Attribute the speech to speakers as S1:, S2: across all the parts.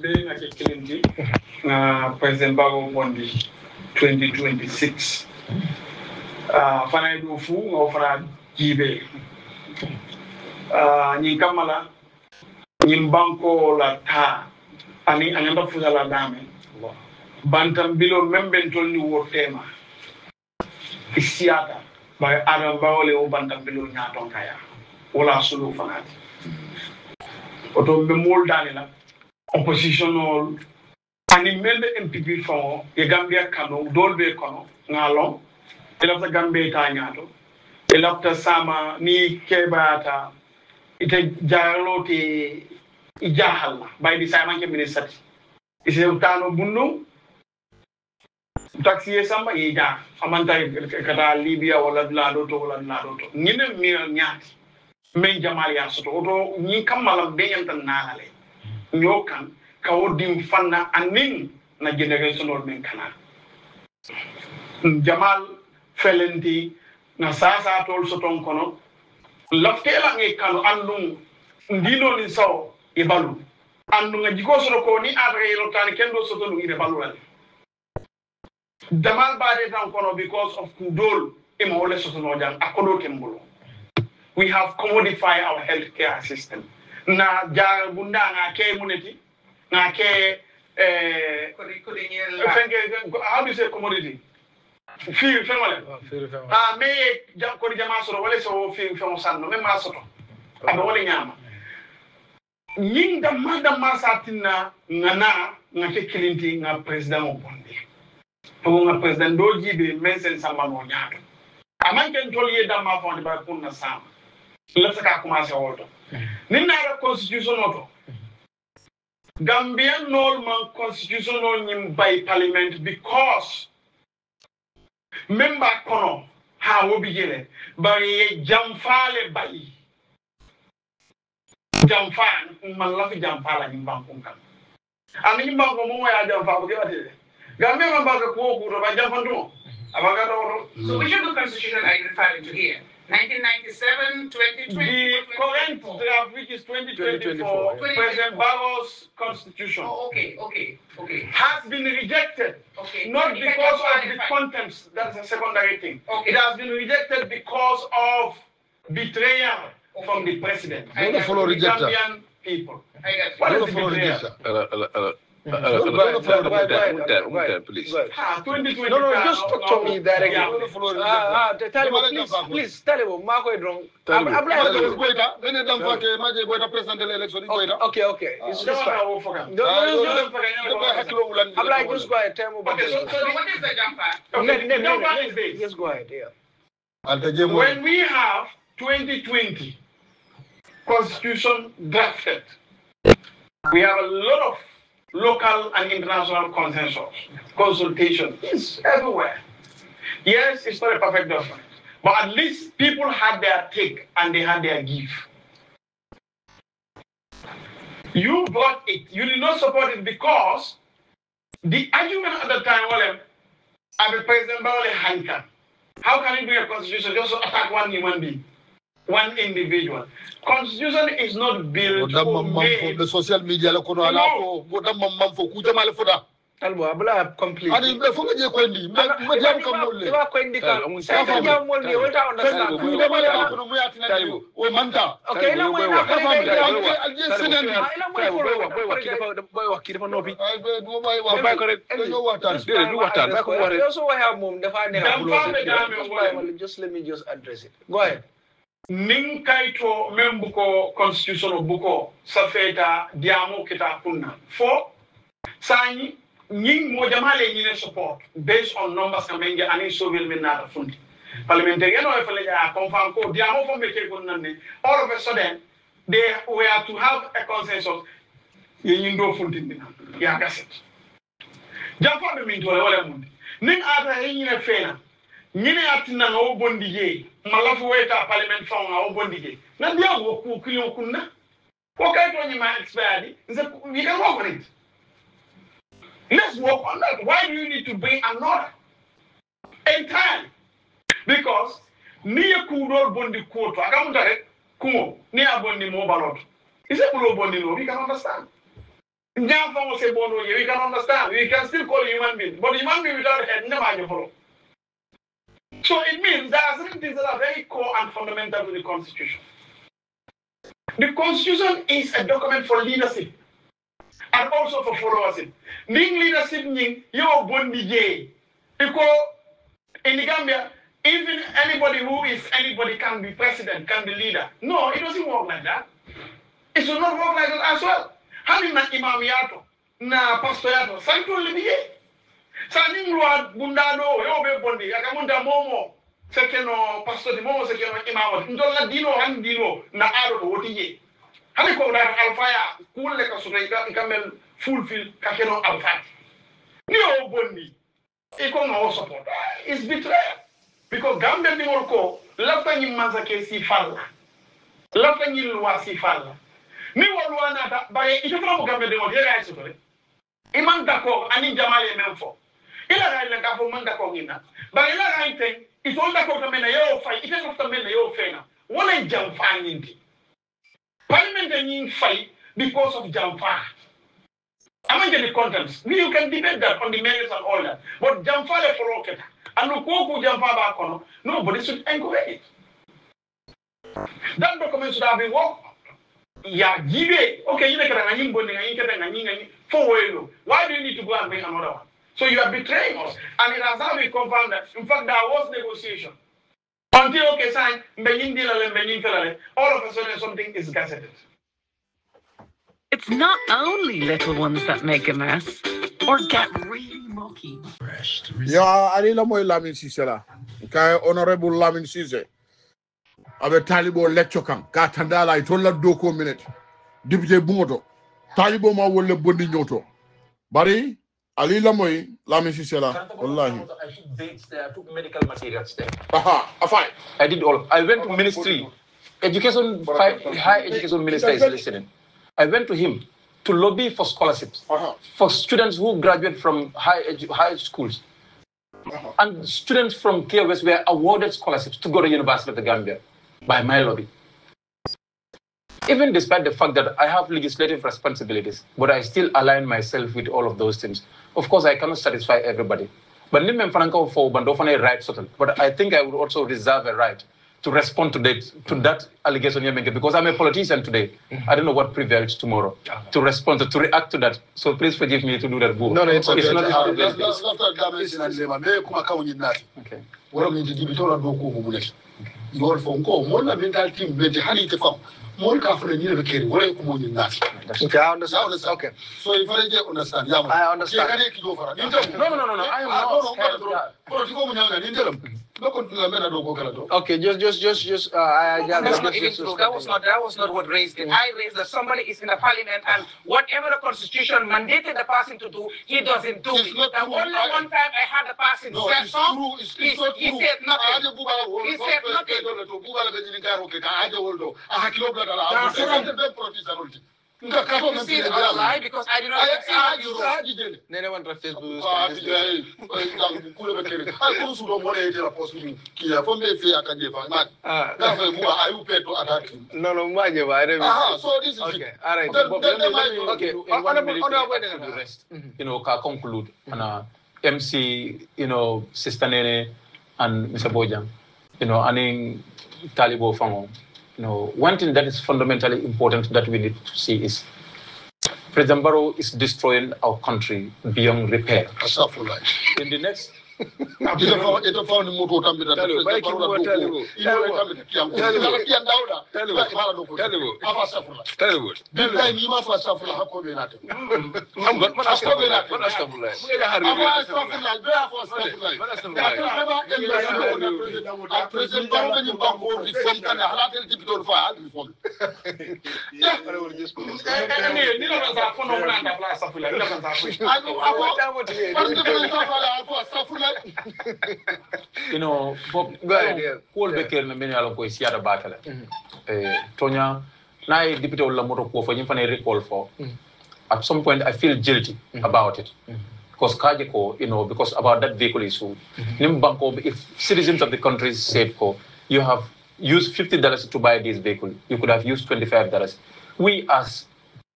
S1: being a Kilinti, President Barrow Bondi 2026. Fana do fu ngo fana jibe. Ni kamala ni banko la ta ani anyanda fuza la dame. Bantam bilo memben tolni wo tema. Isiata ba Adam Bawole o bantam bilo nyaton kaya. Wala sulu fanati. Oto be moldani la opposition ani membe MPP fo e Gambia kano dolbe kono ngalon elafta Gambia ta nyato elafta sama ni kebata ite jarlote ijahalla baydi sama ke ministre ise utano bunno taxi samba ija amanta kata Libya wala lado to ngine mi nyaati men jamal ya soto oto ni kamala be yantan nalale nyokan kawodim fanna anin na generational men kana jamal felenti na sasa tol soton kono laftela ngi kanu andum ndino ni saw e balu andu nga jiko soto ko ni adre yelo tan kendo soto ngi de balu wal jamal bade tan kono because of kudol e mo wala soto no jang akodo kembolo. We have commodified our healthcare system. Na jar bunda nga ke muneti nga ke how do you say commodity? Feel family. Me jam ko jama soro wala so feel famo sanno me ma soto. Aba wala nyama. Ning da ma satina nga ke kilinti nga president o bonde. To nga president do jibe mensen samba no nyaado. Amanken toliye da ma fonde ba kunna sama. Let's commence order. Nina constitution auto. Gambian normal constitutional by parliament because member kono ha wobi jele bari jamfale bayi. Jamfan man la fi jamfala ni bankum kan. Ani banko mo ya jamfa ko gade. Gambia man ba ko ko ba jamfandu. Abaga do.
S2: So which of the constitution are you referring to here? 1997, 2020,
S1: the current draft, which is 2024, President Barrow's constitution, has been rejected. Not because of the contents, that's a secondary thing. It has been rejected because of betrayal from the president and the Gambian people. What is the betrayal?
S3: Please. No, just talk to me directly. Please, tell him. Okay. It's just fine.
S2: So what is the jumper?
S3: Just go ahead, yeah.
S1: When we have 2020 constitution drafted, we have a lot of local and international consultation is everywhere. Yes, it's not a perfect document, but at least people had their take and they had their give. You brought it. You did not support it because the argument at the time was, I'm a president, how can you bring a constitution just to attack one human being? One individual. Constitution is not built for
S4: the social media.
S3: Talbo abla complete.
S4: Ani be fonga je kwendi. Me jam kam molle.
S3: Ba kwendi ka. Sai ka jam molli wata understand.
S4: Ku de mala ko mu yatina diwo. O manta.
S3: Okay, na mo na ko
S4: alje senen.
S3: Boy wakki dafa nopi.
S4: Do boy wa. Ba ko rek do waxtan.
S3: Do waxtan. Ba ko ware. Also I have mom dafa ne just let me just address it. Go ahead.
S1: Ning kaito membuko constitution buko safeta diamo kita kunna. For Sani Ning Mojamale Yine support based on numbers coming and in so will mean not fundi. Parliamentarian or a confirm code, the amount of make all of a sudden they were to have a consensus. Yindo fundi, Yagaset. Jaffa mean to a mundi. Ning Ada in a fena. Nine atina no bondige, Malafu weta parliament from our bondige. Nadia will cook you kunna. What kind of you might expect? We can work on it. Let's work on that. Why do you need to bring another? Entirely. Because near Kudor Bondi Koto, I can't tell it, Kumo, near Bondi Mobalot. Is it below Bondi? We can understand. We can understand. We can still call human being. But human being without head, never follow. So it means there are certain things that are very core and fundamental to the Constitution. The Constitution is a document for leadership and also for followership. Being leadership means you're born the because in the Gambia, even anybody who is anybody can be president, can be leader. No, it doesn't work like that. It should not work like that as well. Having na imam yato, na pastor yato, santo libiye. Sani mluwa bundado, yobe bondi, akamunda momo, sekeno pastor di momo, sekeno imam. Ndola dino, han dino, na aro do wotiye. Hani ko na alfaya, kule kasuta ikamel fulfill kakeno alfaya. Niyo bondi, iko no support. It's betrayal. Because Gambia di molko, lafta nyi manza ke si falla. Lafta nyi luwa si falla. Ni walwa nata, baye ito fana mo Gambia di molko, yega ay sotore. Iman dako, ani jamale menfo. Ila rai lenka fo man dako ngina. Baye ila rai ten, ito on dako tamena yo fay, ito on tamena yo fena. Wala jamfa nyinti. Parliament nyi fay because of jamfa. I'm the contents. You can debate that on the merits and all that. But jamfa le foloketa. And nobody should encourage it. That document should have been worked. Yeah, give it. Okay, why do you need to go and bring another one? So you are betraying us. And it has now been confirmed that, in fact, there was negotiation. Until, okay, sign, all of a sudden something is gazetted.
S5: It's not only little ones that make a mess or get really mucky.
S4: Yeah, I didn't know Lamin Sisela. Okay, Honorable Lamin Sise. Abe Talibo lecture kan. Katandala itola doko minute. Deputy Bumoto. Talibo ma wole bondi nyoto. Bari, Ali Lamoy, Lamin Sisela. Wallahi.
S6: I took medical materials there.
S4: Fine.
S6: I did all. I went to ministry. Education, high education minister is listening. I went to him to lobby for scholarships for students who graduate from high schools. And students from KWS were awarded scholarships to go to University of the Gambia by my lobby. Even despite the fact that I have legislative responsibilities, but I still align myself with all of those things. Of course, I cannot satisfy everybody. But I think I would also reserve a right to respond to that allegation you're making, because I'm a politician today. I don't know what prevails tomorrow. To respond, to react to that. So please forgive me to do that.
S4: No, it's okay.
S3: Okay, I understand. Okay.
S4: So if I understand,
S3: I understand.
S6: No. I am not.
S3: Okay, just
S2: that was not what raised it. I raised that somebody is in the parliament and whatever the constitution mandated the person to do, he doesn't do it. The only one time I had the person said something, he said nothing. He said nothing. You see, I lie because I did not see you.
S3: Nene want Facebook. No,
S4: so this is
S3: okay. All right.
S6: Okay. In 1 minute to rest. Conclude. MC, Sister Nene and Mr. Bojang, and Talibo Fango. One thing that is fundamentally important that we need to see is President Barrow is destroying our country beyond repair. In the next Paul Becker na meni ala ko siata bakala Tonya na deputy wala moto ko fo nyimfa recall for at some point I feel guilty about it because Kajeko, because about that vehicle issue if citizens of the country said you have used $50 to buy this vehicle, you could have used $25. We as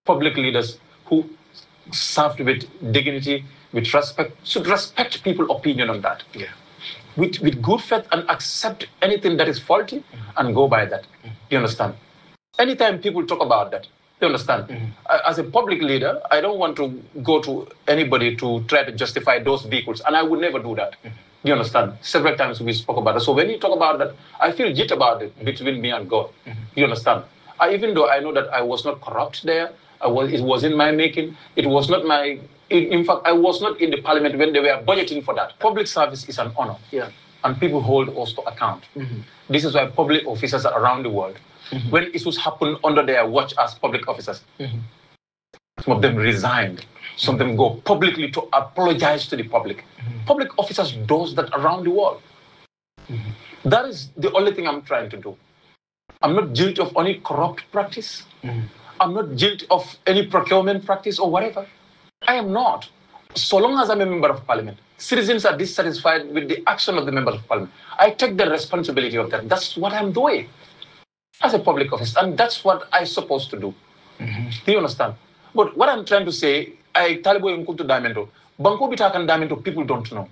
S6: public leaders who served with dignity, with respect, should respect people's opinion on that.
S3: Yeah.
S6: With good faith and accept anything that is faulty and go by that. Do you understand? Anytime people talk about that, you understand? As a public leader, I don't want to go to anybody to try to justify those vehicles, and I would never do that. Do you understand? Several times we spoke about it. So when you talk about that, I feel legit about it between me and God. Do you understand? Even though I know that I was not corrupt there, it was in my making. It was not my. In fact, I was not in the parliament when they were budgeting for that. Public service is an honor, and people hold us to account. This is why public officers around the world, when issues happen under their watch as public officers, some of them resigned. Some of them go publicly to apologize to the public. Public officers do that around the world. That is the only thing I'm trying to do. I'm not guilty of any corrupt practice. I'm not guilty of any procurement practice or whatever. I am not. So long as I'm a member of parliament, citizens are dissatisfied with the action of the members of parliament. I take the responsibility of that. That's what I'm doing as a public officer, and that's what I'm supposed to do. Do you understand? But what I'm trying to say, I talibo in to diamento. Banko bitakan diamento, people don't know.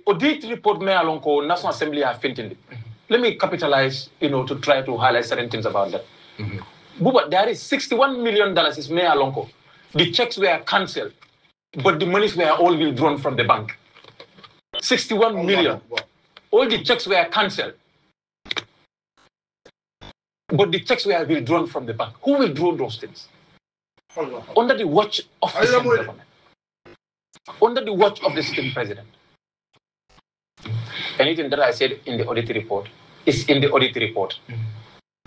S6: Audit report me along National Assembly have finted. Let me capitalize, to try to highlight certain things about that. Buba, there is $61 million is me along. The checks were cancelled, but the monies were all withdrawn from the bank. 61 million. All the checks were cancelled, but the checks were withdrawn from the bank. Who withdrew those things? Under the watch of the sitting government. Under the watch of the sitting president. Anything that I said in the audit report is in the audit report.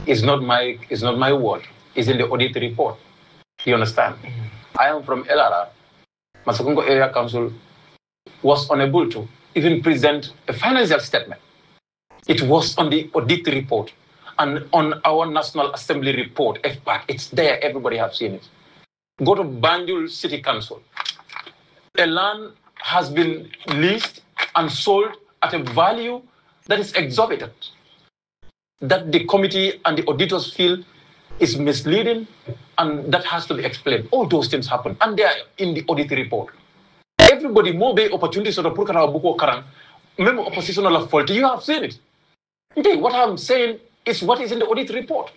S6: It's not my word. It's in the audit report. You understand? I am from LRR. Masakungo Area Council was unable to even present a financial statement. It was on the audit report and on our National Assembly report, FPAC. It's there. Everybody has seen it. Go to Banjul City Council. A land has been leased and sold at a value that is exorbitant, that the committee and the auditors feel is misleading, and that has to be explained. All those things happen, and they are in the audit report. Everybody more be opportunities to put buko karang, memo oppositional fault. You have seen it. Okay, what I'm saying is what is in the audit report.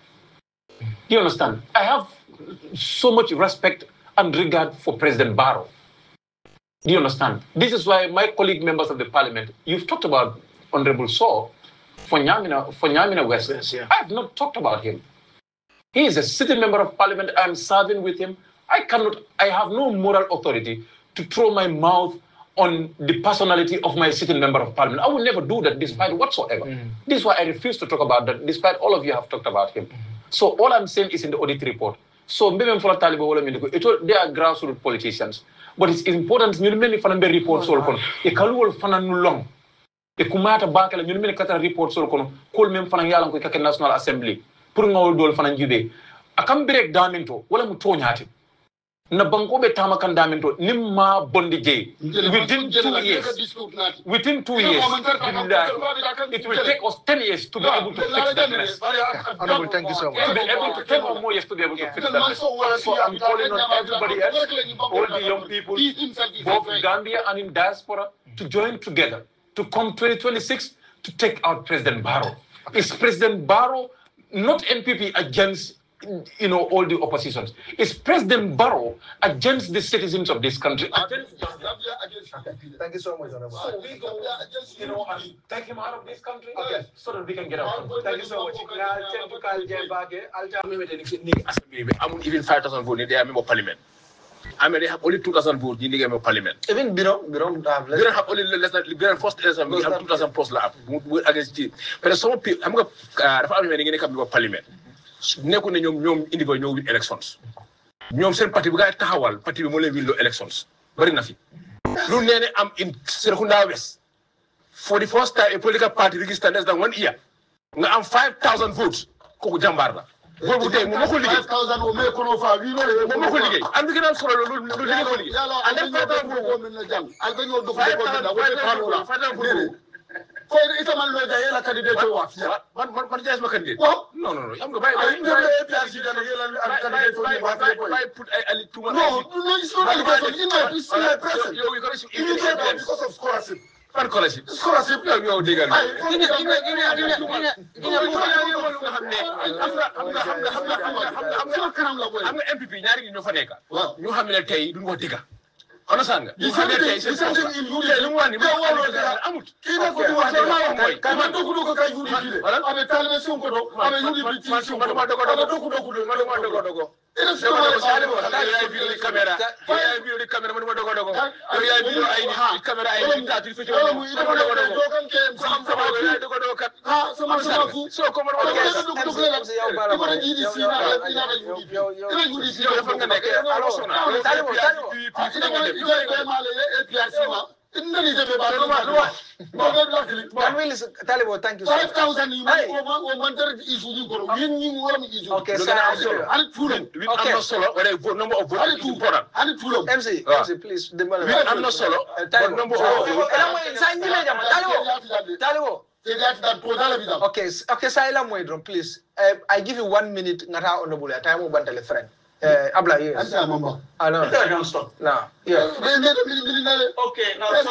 S6: Do you understand? I have so much respect and regard for President Barrow. Do you understand? This is why my colleague members of the parliament, you've talked about Honorable Saw for Nyamina West.
S3: Yes, yeah.
S6: I have not talked about him. He is a sitting member of parliament. I'm serving with him. I have no moral authority to throw my mouth on the personality of my sitting member of parliament. I will never do that despite whatsoever. This is why I refuse to talk about that despite all of you have talked about him. So all I'm saying is in the audit report. So they are grassroots politicians. But it's important you many fan be report sol kono e kaluwol fanan nu long e kumata bakala ñu many kata report sol kono kol mem fanan yalan ko kake National Assembly pour ngawol dol fanan jube akam break daminto wala mu toñati na banko be tama kan daminto nimma bondi jey within 2 years it will take us 10 years to be able to fix that mess.
S3: Honorable, thank you so much.
S6: To be able to 10 or more years to be able to fix that mess. So I'm calling on everybody else, all the young people, both in Gambia and in diaspora, to join together to come 2026 to take out President Barrow. Is President Barrow not NPP against all the oppositions? Is President Barrow against the citizens of this country?
S3: Thank you so much, Honorable.
S6: So we go, and take him out of this country, so that we can get out.
S3: Thank you so much.
S7: I'm even 5,000 votes in the member parliament. I mean, they have only 2,000 votes in the member parliament.
S3: Even Barrow have less.
S7: They don't have only less than the first election. We have 2,000 plus against it. But some people, I'm going to parliament. Nekku ne ñom individual ñoo win elections ñom seen parti bu gaay taxawal parti bi mo leen win lo elections bari na fi lu neene am in Serekunda West for the first time a political party registered less than 1 year nga am 5,000 votes koku jambar la bobu tay mo ko liggéey
S4: 5,000 o me kono fa wi no
S7: mo ko liggéey and gënal solo lu liggéey ko liggéey and 5,000 votes
S4: al dañu do ko da ko ko ita man lo da yela candidate wa fiya
S7: man jaay ma candidate
S4: waaw
S7: non am nga bay
S4: APRC da yela candidate wa
S7: bay put ay ali tuma
S4: no it's not allegation in my it's my person
S7: you gonna see
S4: because of scholarship
S7: scholarship yow digal am nga MPP ñaari nit ñoo fa nekk ñu xam ne tey duñ wax dëgg ana sanga
S4: di lu wani
S7: amut
S4: kina ko wax mooy man dogu kay yuri dile abe talme son ko do abe yuri bi ti son ko dogo ina so
S7: yaay bi caméra man ma dogo yaay bi ay caméra ay ta tu fi dogo kat
S4: ha sama fu
S7: so ko man
S3: Talibo, thank you.
S4: 5,000 okay,
S7: I'm not solo. When I vote, number of votes is important.
S3: MC, please.
S7: I'm not solo. Number of
S3: okay, Silent Moidron, please. I give you 1 minute. Ngata honorable. Time will bantale friend. Abla, yes. I know.
S1: I don't stop.
S3: No. Yeah.
S1: Okay, now so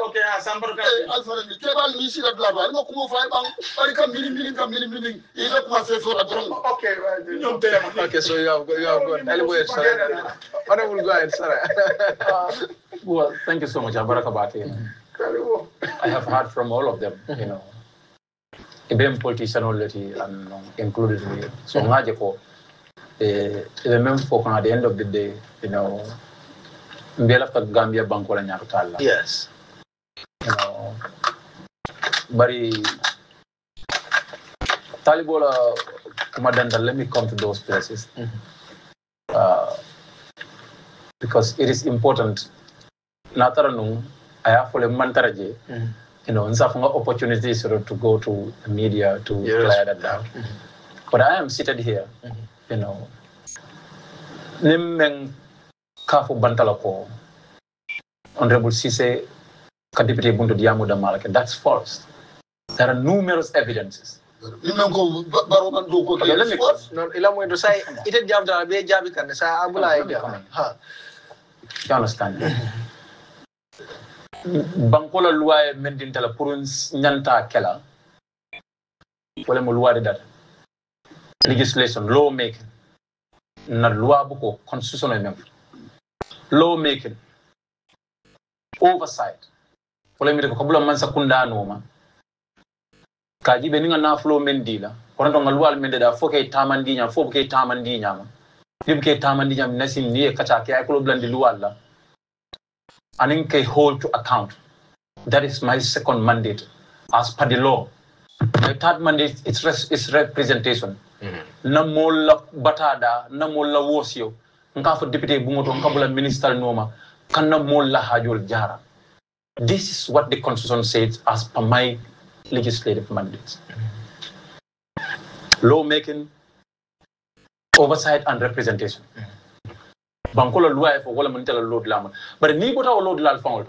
S1: okay, Sambar
S4: Alpha Kebal Misi da Blaba. No kumo fly bang. Bari kam mili. Ila kuma se so adron.
S3: Okay, so you have gone. Anyway, sorry. Honorable, go ahead, sorry.
S6: Well, thank you so much, Abarakabati. I have heard from all of them, you know. Even politician already and included me. So Ngajeko, remember for at the end of the day, you know, Mbela for Gambia Bank wala nyakutala.
S3: Yes.
S6: You know, bari Talibola Kumadanda, let me come to those places. Because it is important. Nataranung, I have for a mantaraje, you know, and some opportunities to go to the media to clear that down. But I am seated here, you know. Nimeng Kafu Bantalako, Honorable Sise, Kadipiti Bundu Diamu Damalake. That's false. There are numerous evidences.
S3: Let me go. No, ilamu ito say ite jam da be jabi kan sa abula idea.
S6: You understand? Bankola loi mendintala pour nyanta kela. Wala mo loi de data. Legislation, law making. Na loi buko constitutional même. Law making. Oversight. Wala mi ko kabula man sakunda no ma. Kaji be ninga na flow mendila. Kono nga loi mendeda foke tamandinya, foke tamandinya ma. Libke tamandinya nasim ni kacha ke ay ko blandi loi la. And I hold to account. That is my second mandate as per the law. My third mandate is representation. Namola batada, namola wosio, nkafu deputy bungoto, nkabula minister noma, kana mola hajul jara. This is what the constitution says as per my legislative mandates. Lawmaking, oversight and representation. Bankola loi for wala manitela load lama. But ni bota load lal fangol.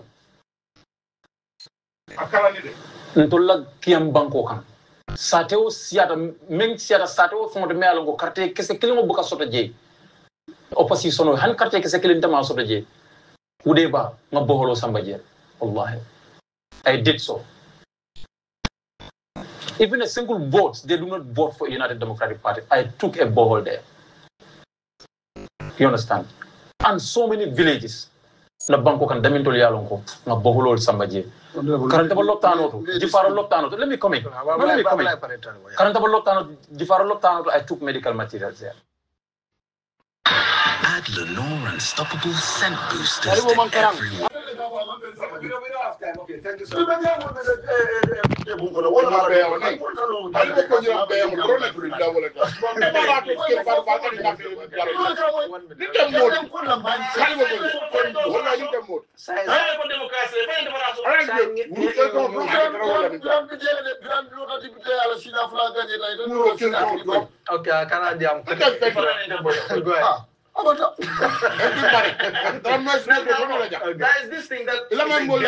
S1: Akala ni de.
S6: Ntola kiam banko kan. Sateo siata meng siata sateo fonde me alongo carte kese kilingo buka soto je. Opposition han carte kese kilinta ma soto je. Udeba nga boholo samba je. Wallahi. I did so. Even a single vote, they do not vote for United Democratic Party. I took a bohol there. You understand? And so many villages. Na banko kan damin toli alonko nga bohulol sambaje. Karanta loptano to jifaro loptano to. Let me come in. Karanta loptano jifaro loptano to. I took medical materials there.
S8: Add Lenore Unstoppable scent boosters to everyone.
S4: Okay, thank you, sir.
S1: That is this thing that I'm not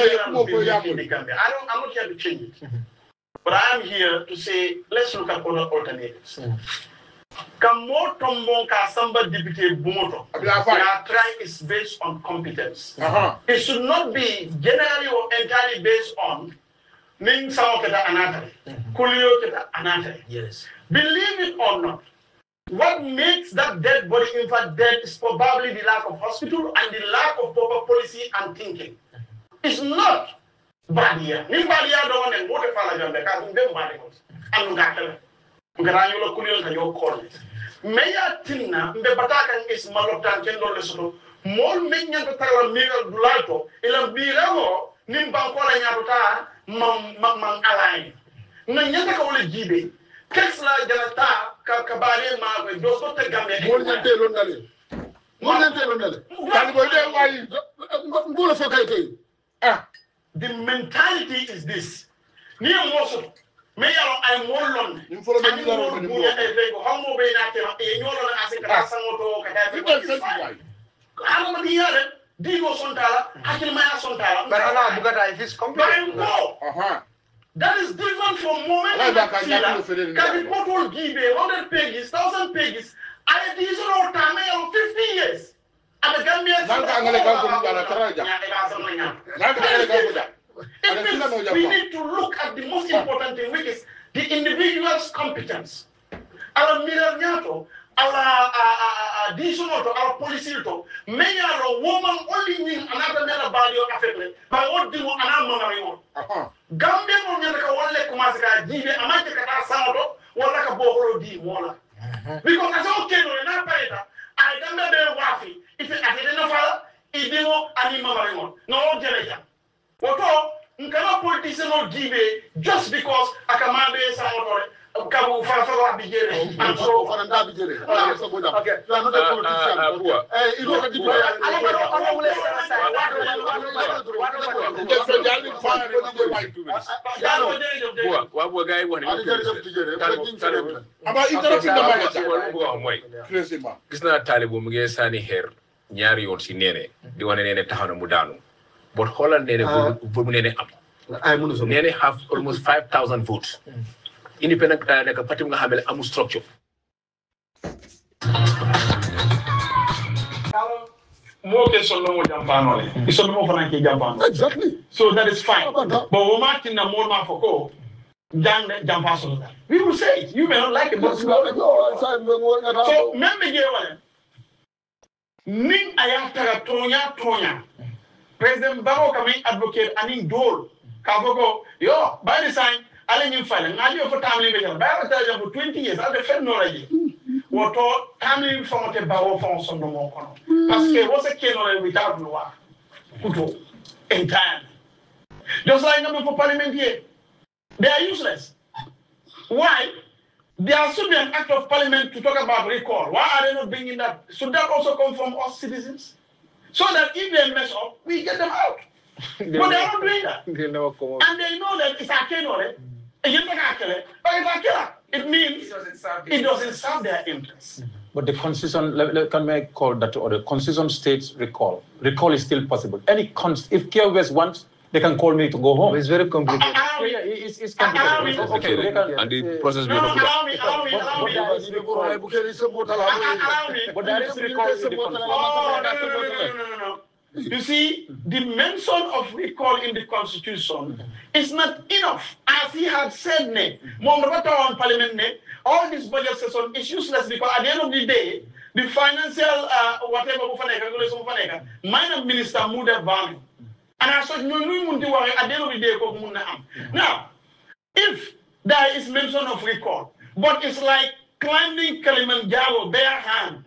S1: here to change it. But I am here to say, let's look at other alternatives. Kamo tombong ka samba deputy bumoto. Our try is based on competence. It should not be generally or entirely based on ning sao kita anatari, kulio kita anatari. Yes. Believe it or not, what makes that dead body in fact dead is probably the lack of hospital and the lack of proper policy and thinking. It's not badia. Ning badia don't want to modify the Gambia because they body and ngakela. Ngarayo kulio ka yo call. Meya tinna mbe bataka is malotan kendo lesoto mol menya to tala migal dulato ila birago nim bankola nyaruta mang alay na nyata ka wala jibe kesla jalata ka bare ma ko do so te gambe mol nyante lon dale tani boy de way ngolo fo kay kay the mentality is this ni amoso me yaro ay molon ni folo be daro ko ni ko hammo be na te e nyolo na asin ka sangoto ka ta ala ma diare digo sontala hakil ma sontala but ala bugata if is complete that is different from moment can be portal give 100 pages 1000 pages I did all time 50 years and the Gambia we need to look at the most important thing, which is the individual's competence. Our mirror, our additional to our policy to many are a woman only mean another man body of affected, but what do another Gambia on the Wale Kumasaka, Divi, Amaka Sato, Wallaka Bohoro di Walla. Because as okay, no, I don't know Wafi. If it didn't follow, it didn't animal. No, Generation. What nkana politician no give just because akamabe sanotore kabu fa bijere and so for and bijere okay you are not a politician you know the wa guy woni aba interrupting the manager gis na talibu mu ngi sani her ñaari yoon ci nene di wone nene taxana mu daanu. But Holland Nene have almost 5,000 votes. Independent like a party nga amu structure. Exactly. So that is fine. But we will say it. You may not like it, but so Ning ayatara tonya. President Barrow coming advocate aning dole. Kavogo, yo, by the sign, Alan you file, and you for family vision. Barrow tells you for 20 years, I'll defend no idea. What all family from the Barrow from some more. Parce que what's a kennel without no one? Entirely. Just like number for parliament here. They are useless. Why? There should be an act of parliament to talk about recall. Why are they not bringing that? Should that also come from us citizens? So that if they mess up, we get them out. But they are not doing that. And they know that it's a killer. It means it doesn't serve their interests.
S6: But the constitution, can I call that, or the constitution states recall. Recall is still possible. If KOS wants, they can call me to go home. It's very complicated. It's complicated. Okay, and the process will not
S1: But there is recall in the constitution. You see, the mention of recall in the constitution is not enough. As he had said, on parliament, all this budget session is useless because at the end of the day, the financial minor minister moved that value. And I said, no, at the end of the day, now, if there is mention of recall, but it's like climbing Kilimanjaro bare hand,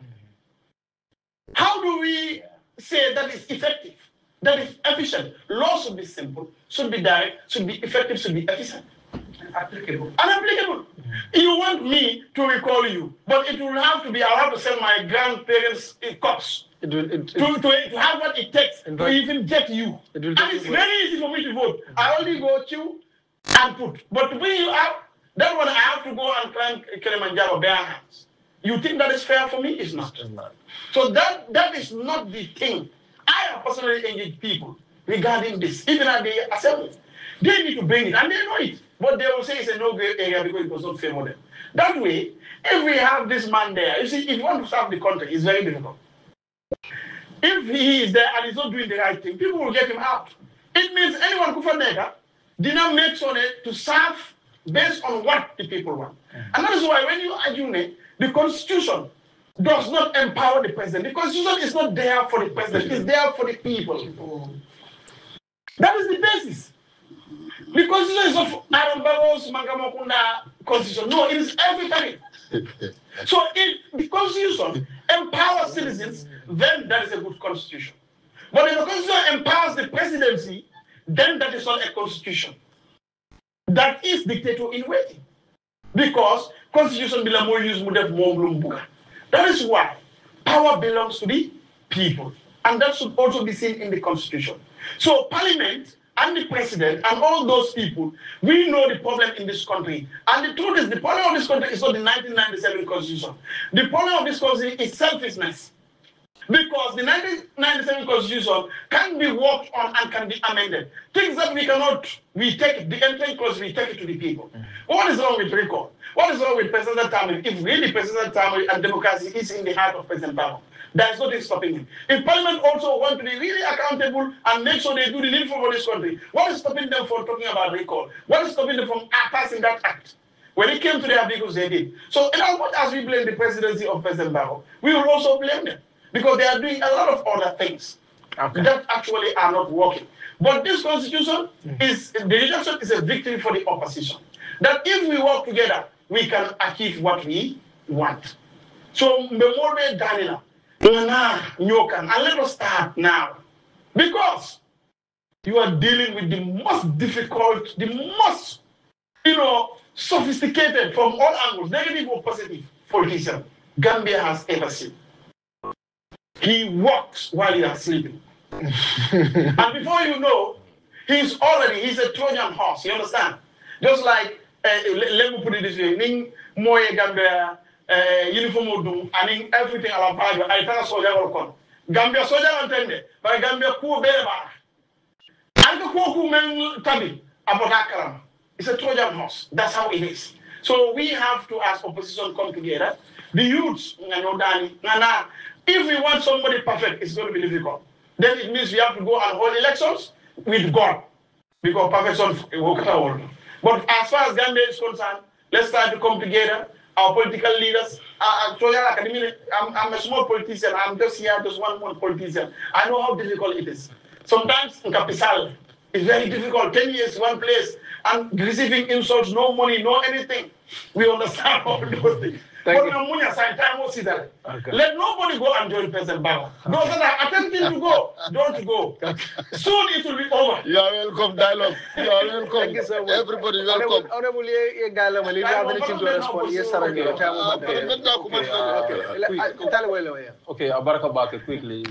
S1: how do we say that is effective, that is efficient? Law should be simple, should be direct, should be effective, should be efficient. Unapplicable. You want me to recall you, but it will have to be, I'll have to send my grandparents a corpse. To have what it takes to even get you. And it's very easy for me to vote. I only go to and put. But to bring you out, that one I have to go and climb Kilimanjaro bare hands. You think that is fair for me? It's not. So that is not the thing. I have personally engaged people regarding this, even at the assembly. They need to bring it, and they know it. But they will say it's a no-go area because it does not favor them. That way, if we have this man there, you see, if you want to serve the country, it's very difficult. If he is there and he's not doing the right thing, people will get him out. It means anyone who did not make sure to serve based on what the people want. And that is why when you argue the Constitution does not empower the president. The Constitution is not there for the president, it's there for the people. That is the basis. The Constitution is not Aaron Barrow's Mangamokunda Constitution. No, it is everybody. So if the Constitution empowers citizens, then that is a good Constitution. But if the Constitution empowers the presidency, then that is not a Constitution. That is dictator in waiting. Because Constitution belongs more use more. That is why power belongs to the people. And that should also be seen in the Constitution. So Parliament and the President and all those people, we know the problem in this country. And the truth is, the problem of this country is not the 1997 Constitution. The problem of this country is selfishness. Because the 1997 Constitution can be worked on and can be amended. Things that we cannot, we take the entering clause, we take it to the people. What is wrong with recall? What is wrong with President Tamil? If really President Tamil and democracy is in the heart of President Barrow, there is nothing stopping him. If Parliament also want to be really accountable and make sure they do the needful for this country, what is stopping them from talking about recall? What is stopping them from passing that act? When it came to their vehicles, they did. So in as much as we blame the presidency of President Barrow, we will also blame them. Because they are doing a lot of other things that actually are not working. But this constitution is, the rejection is a victory for the opposition. That if we work together, we can achieve what we want. So, Memore Danila, and let us start now. Because you are dealing with the most difficult, the most, sophisticated from all angles, negative or positive, politician Gambia has ever seen. He walks while you are sleeping. And before you know, he's a Trojan horse, you understand? Just like, let me put it this way, Ning Moye Gambia, uniform and everything around Barrow, I tell soldier will come. Gambia soldier antende, but Gambia ku bereba. And the Koku men tabi, Abodakaram. It's a Trojan horse. That's how it is. So we have to, as opposition, come together. The youths, if we want somebody perfect, it's going to be difficult. Then it means we have to go and hold elections with God. Because perfection will come. But as far as Gambia is concerned, let's try to come together. Our political leaders, I'm a small politician. I'm just here, just one politician. I know how difficult it is. Sometimes in Capital, it's very difficult. 10 years, one place, and receiving insults, no money, no anything. We understand all those things. Let nobody go and join President Barrow. Those that are attempting to go, don't go. Soon it will be over.
S4: You are welcome, dialogue. You are welcome.
S3: Thank you so much.
S4: Everybody welcome.
S3: Honorable,
S6: Okay, Abaraka Bake, quickly.